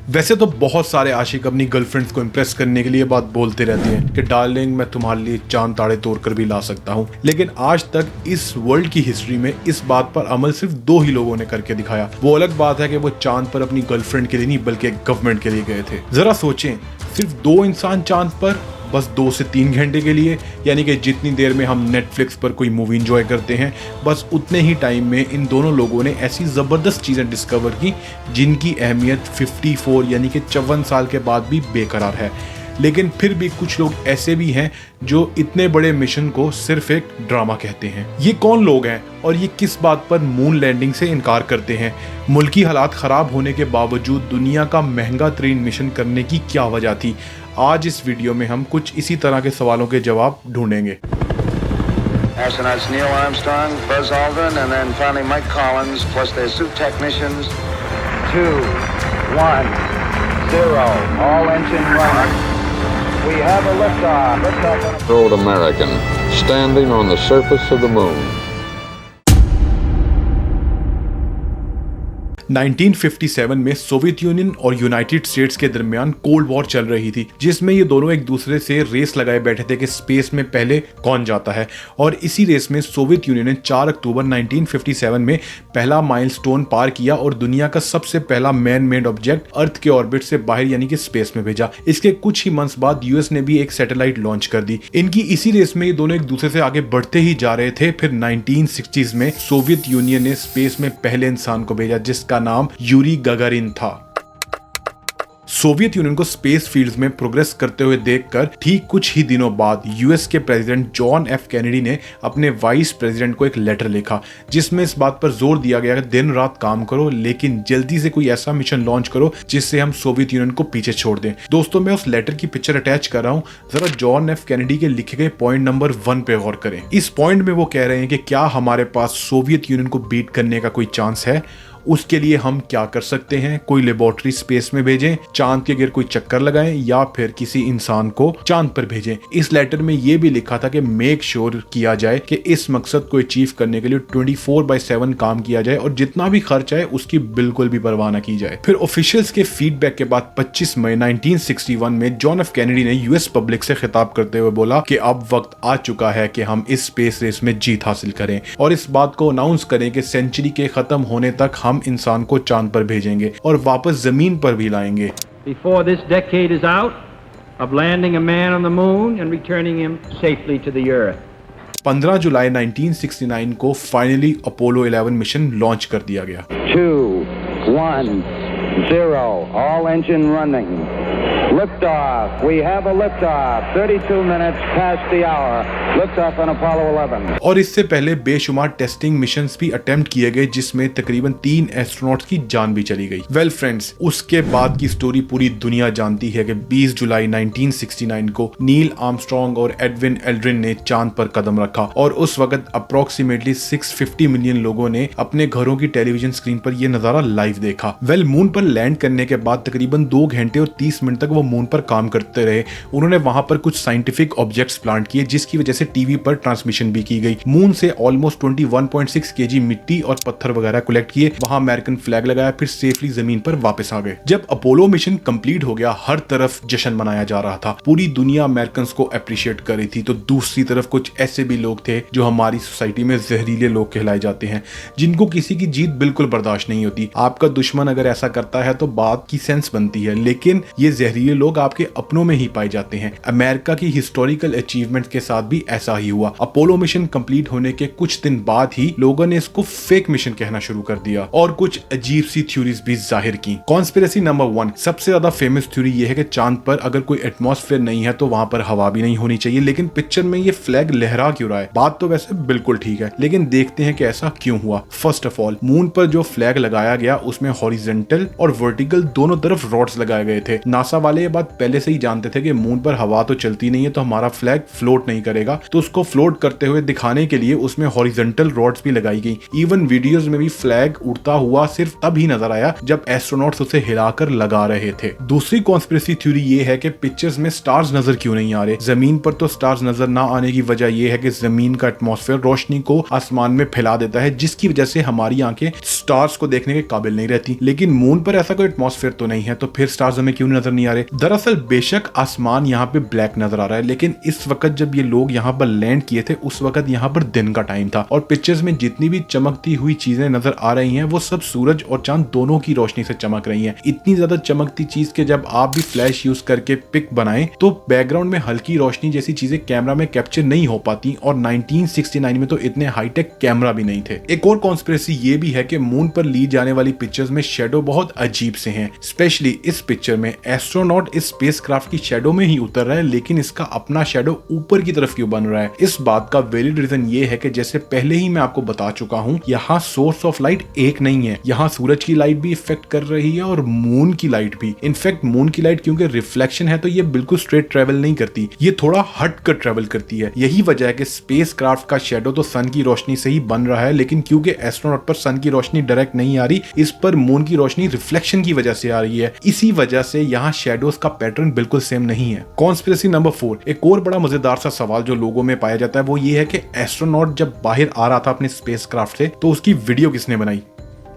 वैसे तो बहुत सारे आशिक अपनी गर्लफ्रेंड्स को इम्प्रेस करने के लिए बात बोलते रहते हैं कि डार्लिंग मैं तुम्हारे लिए चांद ताड़े तोड़कर भी ला सकता हूँ, लेकिन आज तक इस वर्ल्ड की हिस्ट्री में इस बात पर अमल सिर्फ 2 ही लोगों ने करके दिखाया। वो अलग बात है कि वो चांद पर अपनी गर्लफ्रेंड के लिए नहीं बल्कि गवर्नमेंट के लिए गए थे। जरा सोचें, सिर्फ 2 इंसान चांद पर, बस 2 से 3 घंटे के लिए, यानी कि जितनी देर में हम नेटफ्लिक्स पर कोई मूवी एंजॉय करते हैं, बस उतने ही टाइम में इन दोनों लोगों ने ऐसी ज़बरदस्त चीज़ें डिस्कवर की जिनकी अहमियत 54 यानी कि 54 साल के बाद भी बेकरार है। लेकिन फिर भी कुछ लोग ऐसे भी हैं जो इतने बड़े मिशन को सिर्फ एक ड्रामा कहते हैं। ये कौन लोग हैं और ये किस बात पर मून लैंडिंग से इनकार करते हैं? मुल्की हालात खराब होने के बावजूद दुनिया का महंगा तरीन मिशन करने की क्या वजह थी? आज इस वीडियो में हम कुछ इसी तरह के सवालों के जवाब ढूंढेंगे। Astronauts Neil Armstrong, Buzz Aldrin, and then finally Mike Collins, plus their suit technicians. 2, 1, 0, all engine running. We have a liftoff. Old American, standing on the surface of the moon. 1957 में सोवियत यूनियन और United states के दरमियान cold war चल रही थी, जिसमें ये दोनों एक दूसरे से रेस लगाए बैठे थे कि स्पेस में पहले कौन जाता है। और इसी रेस में सोवियत यूनियन ने 4 अक्टूबर 1957 में पहला माइलस्टोन पार किया और दुनिया का सबसे पहला मैन मेड ऑब्जेक्ट अर्थ के ऑर्बिट से बाहर यानी कि स्पेस में भेजा। इसके कुछ ही मंथ्स बाद यूएस ने भी एक सैटेलाइट लॉन्च कर दी। इनकी इसी रेस में ये दोनों एक दूसरे से आगे बढ़ते ही जा रहे थे। फिर 1960s में सोवियत यूनियन ने स्पेस में पहले इंसान को भेजा जिसका नाम यूरी गागारिन था। सोवियत यूनियन को स्पेस फील्ड्स में प्रोग्रेस करते हुए देखकर ठीक कुछ ही दिनों बाद यूएस के प्रेसिडेंट जॉन एफ कैनेडी ने अपने वाइस प्रेसिडेंट को एक लेटर लिखा जिसमें इस बात पर जोर दिया गया कि दिन रात काम करो लेकिन जल्दी से कोई ऐसा मिशन लॉन्च करो जिससे हम सोवियत यूनियन को पीछे छोड़ दें। दोस्तों, मैं उस लेटर की पिक्चर अटैच कर रहा हूं, जरा जॉन एफ कैनेडी के लिखे गए पॉइंट नंबर 1 पे गौर करें। इस पॉइंट में वो कह रहे हैं कि क्या हमारे पास सोवियत यूनियन को बीट करने का कोई चांस है, उसके लिए हम क्या कर सकते हैं, कोई लेबोरेटरी स्पेस में भेजें, चांद के गिर कोई चक्कर लगाएं या फिर किसी इंसान को चांद पर भेजें। इस लेटर में यह भी लिखा था कि मेक श्योर किया जाए कि इस मकसद को अचीव करने के लिए 24/7 काम किया जाए और जितना भी खर्च आए उसकी बिल्कुल भी परवाह न की जाए। फिर ऑफिशियल्स के फीडबैक के बाद 25 मई 1961 में जॉन एफ कैनेडी ने यूएस पब्लिक से खिताब करते हुए बोला कि अब वक्त आ चुका है कि हम इस स्पेस रेस में जीत हासिल करें और इस बात को अनाउंस करें कि सेंचुरी के खत्म होने तक हम इंसान को चांद पर भेजेंगे और वापस जमीन पर भी लाएंगे। Before this decade is out of landing a man on the moon and returning him safely to the earth. 15 जुलाई 1969 को फाइनली अपोलो 11 मिशन लॉन्च कर दिया गया। 2, 1, 0, all engine running. Liftoff. We have a liftoff. 32 minutes past the hour. Liftoff on Apollo 11. और इससे पहले बेशुमार testing missions भी attempt किए गए जिसमें तकरीबन 3 एस्ट्रोनॉट्स की जान भी चली गई। वेल फ्रेंड्स, उसके बाद की स्टोरी पूरी दुनिया जानती है कि 20 जुलाई 1969 को नील आर्मस्ट्रॉन्ग और एडविन एल्ड्रिन ने चांद पर कदम रखा और उस वक्त अप्रोक्सीमेटली 650 मिलियन लोगों ने अपने घरों की टेलीविजन स्क्रीन पर यह नजारा लाइव देखा। वेल, मून पर लैंड करने के बाद तकरीबन 2 घंटे और 30 मिनट तक वो मून पर काम करते रहे। उन्होंने वहां पर कुछ साइंटिफिक ऑब्जेक्ट्स प्लांट किए जिसकी वजह से टीवी पर ट्रांसमिशन भी की गई। मून से ऑलमोस्ट 21.6 केजी मिट्टी और पत्थर वगैरह कलेक्ट किए, वहां अमेरिकन फ्लैग लगाया, फिर सेफली जमीन पर वापस आ गए। जब अपोलो मिशन कंप्लीट हो गया, हर तरफ जश्न मनाया जा रहा था, पूरी दुनिया अमेरिकन को अप्रिशिएट कर रही थी। तो दूसरी तरफ कुछ ऐसे भी लोग थे जो हमारी सोसाइटी में जहरीले लोग कहलाए जाते हैं, जिनको किसी की जीत बिल्कुल बर्दाश्त नहीं होती। आपका दुश्मन अगर ऐसा करता है तो बात की सेंस बनती है, लेकिन ये जहरीले लोग आपके अपनों में ही पाए जाते हैं। अमेरिका की हिस्टोरिकल अचीवमेंट के साथ भी ऐसा ही हुआ। अपोलो मिशन कंप्लीट होने के कुछ दिन बाद ही लोगों ने इसको फेक मिशन कहना शुरू कर दिया और कुछ अजीब सी थ्योरीज भी जाहिर की। कॉन्स्पिरेसी नंबर 1, सबसे ज्यादा फेमस थ्योरी ये है कि चांद पर अगर कोई एटमॉस्फेयर नहीं है तो वहां पर हवा भी नहीं होनी चाहिए, लेकिन पिक्चर में ये फ्लैग लहरा क्यों रहा है? बात तो वैसे बिल्कुल ठीक है, लेकिन देखते हैं कि ऐसा क्यों हुआ। फर्स्ट ऑफ ऑल, मून पर जो फ्लैग लगाया गया उसमें हॉरिजॉन्टल और वर्टिकल दोनों तरफ रॉड्स लगाए गए थे। नासा वाले ये बात पहले से ही जानते थे कि मून पर हवा तो चलती नहीं है तो हमारा फ्लैग फ्लोट नहीं करेगा, तो उसको फ्लोट करते हुए दिखाने के लिए उसमें हॉरिजॉन्टल रॉड्स भी लगाई गई। इवन वीडियोस में भी फ्लैग उड़ता हुआ सिर्फ तब ही नजर आया जब एस्ट्रोनॉट्स उसे हिलाकर लगा रहे थे। दूसरी कॉन्स्पिरेसी थ्योरी ये है कि पिक्चर्स में स्टार्स नजर क्यों नहीं आ रहे। जमीन पर तो स्टार्स नजर ना आने की वजह यह है कि जमीन का एटमॉस्फेयर रोशनी को आसमान में फैला देता है, जिसकी वजह से हमारी आंखें स्टार्स को देखने के काबिल नहीं रहती। लेकिन मून मून पर ऐसा कोई एटमॉस्फेयर तो नहीं है, तो फिर स्टार्स हमें क्यों नजर नहीं आ रहे? दरअसल बेशक आसमान यहाँ पे ब्लैक नजर आ रहा है, लेकिन इस वक्त जब ये लोग यहाँ पर लैंड किए थे उस वक्त यहाँ पर दिन का टाइम था, और पिक्चर्स में जितनी भी चमकती हुई चीजें नजर आ रही हैं वो सब सूरज और चांद दोनों की रोशनी से चमक रही हैं। इतनी ज्यादा चमकती चीज के जब आप भी फ्लैश यूज करके पिक बनाएं तो बैकग्राउंड में हल्की रोशनी जैसी चीजें कैमरा में कैप्चर नहीं हो पाती, और 1969 में तो इतने हाईटेक कैमरा भी नहीं थे। एक और कॉन्स्पिरेसी ये भी है कि मून पर ली जाने वाली पिक्चर्स में शेडो बहुत अजीब से हैं। स्पेशली इस पिक्चर में एस्ट्रोनॉट इस स्पेसक्राफ्ट की शेडो में ही उतर रहा है, लेकिन इसका अपना शेडो ऊपर की तरफ क्यों बन रहा है? इस बात का वैलिड रीजन ये है कि जैसे पहले ही मैं आपको बता चुका हूँ, यहाँ सोर्स ऑफ लाइट एक नहीं है। यहाँ सूरज की लाइट भी इफेक्ट कर रही है और मून की लाइट भी। इनफैक्ट मून की लाइट क्योंकि रिफ्लेक्शन है तो ये बिल्कुल स्ट्रेट ट्रेवल नहीं करती, ये थोड़ा हट कर ट्रेवल करती है। यही वजह है कि स्पेसक्राफ्ट का शेडो तो सन की रोशनी से ही बन रहा है, लेकिन क्योंकि एस्ट्रोनॉट पर सन की रोशनी डायरेक्ट नहीं आ रही, इस पर मून की रोशनी रिफ्लेक्शन की वजह से आ रही है। इसी वजह से यहाँ शेडोज का पैटर्न बिल्कुल सेम नहीं है। कॉन्स्पिरेसी नंबर 4, एक और बड़ा मजेदार सा सवाल जो लोगों में पाया जाता है वो ये है कि एस्ट्रोनॉट जब बाहर आ रहा था अपने स्पेसक्राफ्ट से तो उसकी वीडियो किसने बनाई?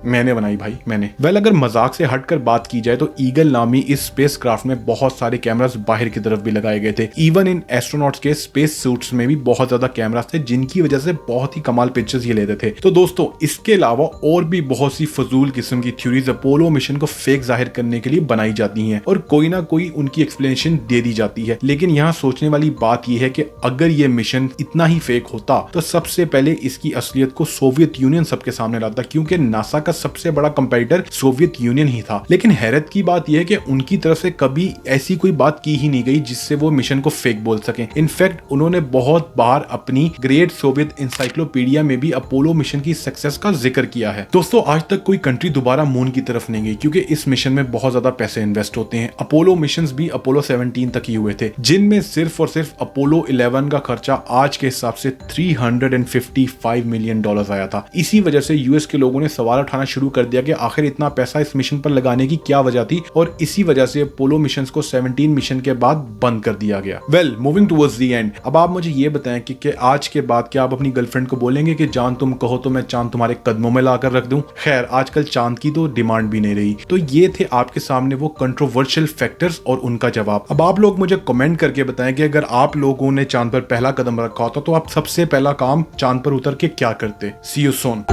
मैंने बनाई भाई, मैंने। वेल अगर मजाक से हटकर बात की जाए तो ईगल नामी इस स्पेसक्राफ्ट में बहुत सारे कैमरास बाहर की तरफ भी लगाए गए थे। इवन इन एस्ट्रोनॉट्स के स्पेस सूट्स में भी बहुत ज्यादा कैमरास थे, जिनकी वजह से बहुत ही कमाल पिक्चर्स ये लेते थे। तो दोस्तों इसके अलावा और भी बहुत सी फजूल किस्म की थ्योरीज अपोलो मिशन को फेक जाहिर करने के लिए बनाई जाती हैं और कोई ना कोई उनकी एक्सप्लेनेशन दे दी जाती है। लेकिन यहाँ सोचने वाली बात यह है कि अगर ये मिशन इतना ही फेक होता तो सबसे पहले इसकी असलियत को सोवियत यूनियन सबके सामने लाता, क्योंकि नासा का सबसे बड़ा कंपेटिटर सोवियत यूनियन ही था। लेकिन हैरत की बात यह है कि उनकी तरफ से कभी ऐसी कोई बात की ही नहीं गई जिससे वो मिशन को फेक बोल सके। इनफैक्ट उन्होंने बहुत बार अपनी ग्रेट सोवियत इंसाइक्लोपीडिया में भी अपोलो मिशन की सक्सेस का जिक्र किया है। दोस्तों आज तक कोई कंट्री दोबारा मून की तरफ नहीं गई, क्योंकि इस मिशन में बहुत ज्यादा पैसे इन्वेस्ट होते हैं। अपोलो मिशंस भी अपोलो 17 तक ही हुए थे, जिनमें सिर्फ और सिर्फ अपोलो 11 का खर्चा आज के हिसाब से $355 मिलियन आया था। इसी वजह से यूएस के लोगों ने सवाल उठाना शुरू कर दिया कि आखिर इतना पैसा इस मिशन पर लगाने की क्या वजह थी, और इसी वजह से अपोलो मिशंस को 17 मिशन के बाद बंद कर दिया गया। Well moving towards the end, अब आप मुझे ये बताएं कि आज के बाद क्या आप अपनी गर्लफ्रेंड को बोलेंगे कि जान तुम कहो तो मैं चांद तुम्हारे कदमों में लाकर रख दूं? खैर आजकल चांद की तो डिमांड भी नहीं रही। तो ये थे आपके सामने वो कंट्रोवर्शियल फैक्टर्स और उनका जवाब। अब आप लोग मुझे कमेंट करके बताएं कि अगर आप लोगों ने चांद पर पहला कदम रखा होता तो आप सबसे पहला काम चांद पर उतर के क्या करते। सी यू सून।